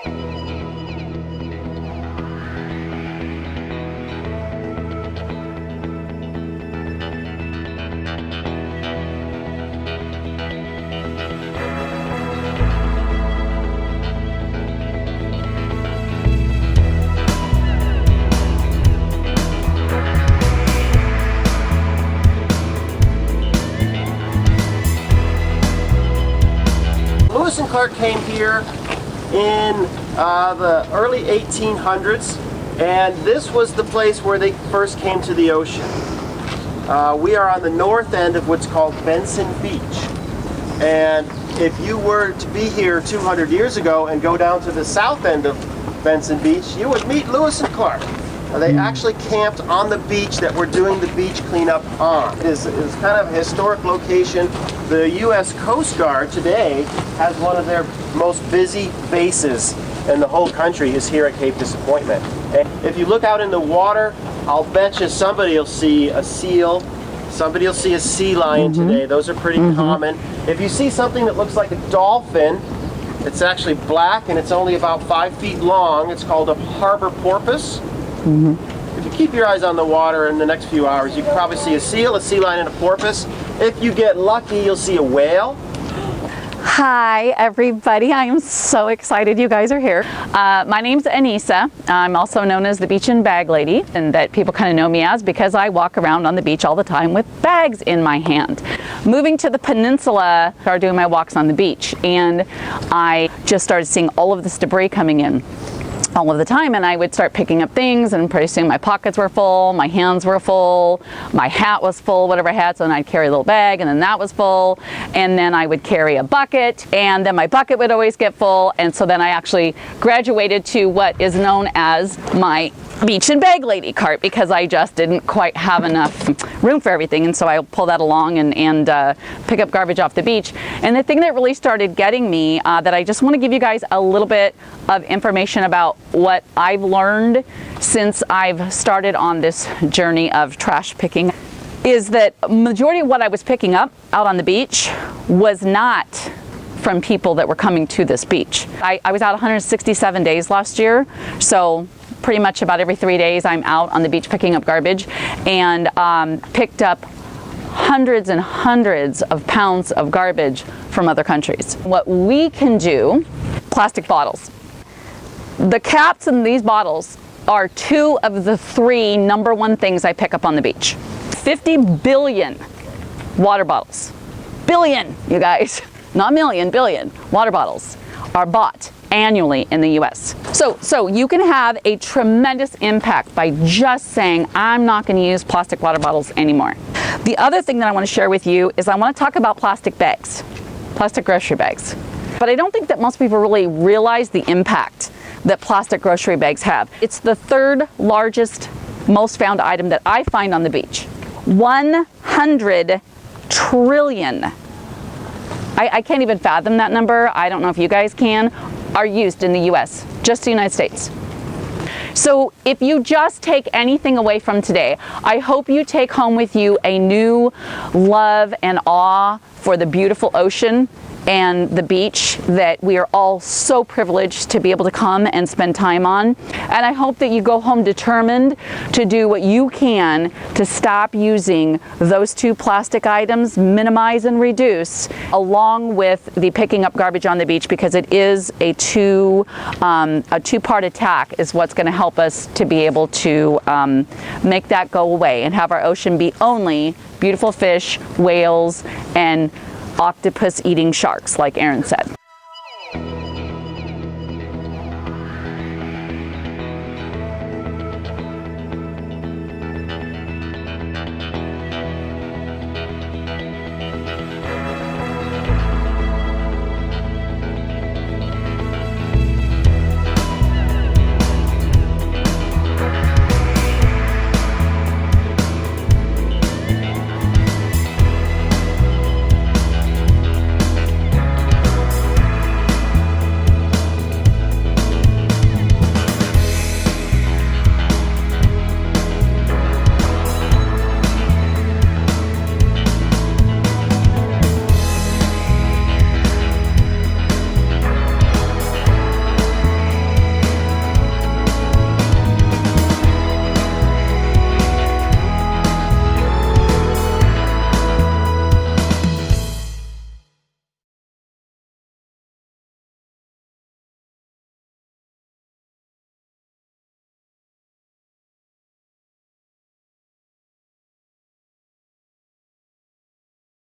Lewis and Clark came here in the early 1800s, and this was the place where they first came to the ocean. We are on the north end of what's called Benson Beach, and if you were to be here 200 years ago and go down to the south end of Benson Beach, you would meet Lewis and Clark. They actually camped on the beach that we're doing the beach cleanup on. It's kind of a historic location. The U.S. Coast Guard today has one of their most busy bases in the whole country is here at Cape Disappointment. And if you look out in the water, I'll bet you somebody will see a seal, somebody will see a sea lion today. Those are pretty common. If you see something that looks like a dolphin, it's actually black and it's only about 5 feet long. It's called a harbor porpoise. If you keep your eyes on the water in the next few hours, you can probably see a seal, a sea lion, and a porpoise. If you get lucky, you'll see a whale. Hi everybody, I am so excited you guys are here. My name's Anissa. I'm also known as the Beach and Bag Lady, and that people kind of know me as because I walk around on the beach all the time with bags in my hand. Moving to the peninsula, I started doing my walks on the beach, and I just started seeing all of this debris coming in all of the time, and I would start picking up things, and pretty soon my pockets were full, my hands were full, my hat was full, whatever I had, so then I'd carry a little bag, and then that was full, and then I would carry a bucket, and then my bucket would always get full, and so then I actually graduated to what is known as my Beach and Bag Lady cart, because I just didn't quite have enough room for everything, and so I pull that along and pick up garbage off the beach. And the thing that really started getting me, that I just want to give you guys a little bit of information about what I've learned since I've started on this journey of trash picking, is that majority of what I was picking up out on the beach was not from people that were coming to this beach. I was out 167 days last year, so pretty much about every 3 days I'm out on the beach picking up garbage, and picked up hundreds and hundreds of pounds of garbage from other countries. What we can do, plastic bottles. The caps in these bottles are 2 of the 3 #1 things I pick up on the beach. 50 billion water bottles. Billion, you guys. Not million, billion water bottles are bought annually in the US. So you can have a tremendous impact by just saying, I'm not going to use plastic water bottles anymore. The other thing that I want to share with you is I want to talk about plastic bags, plastic grocery bags. But I don't think that most people really realize the impact that plastic grocery bags have. It's the 3rd largest most found item that I find on the beach. 100 trillion. I can't even fathom that number. I don't know if you guys can. Are used in the US, just the United States. So if you just take anything away from today, I hope you take home with you a new love and awe for the beautiful ocean and the beach that we are all so privileged to be able to come and spend time on. And I hope that you go home determined to do what you can to stop using those 2 plastic items, minimize and reduce, along with the picking up garbage on the beach, because it is a two-part attack is what's going to help us to be able to make that go away and have our ocean be only beautiful fish, whales, and octopus eating sharks, like Aaron said.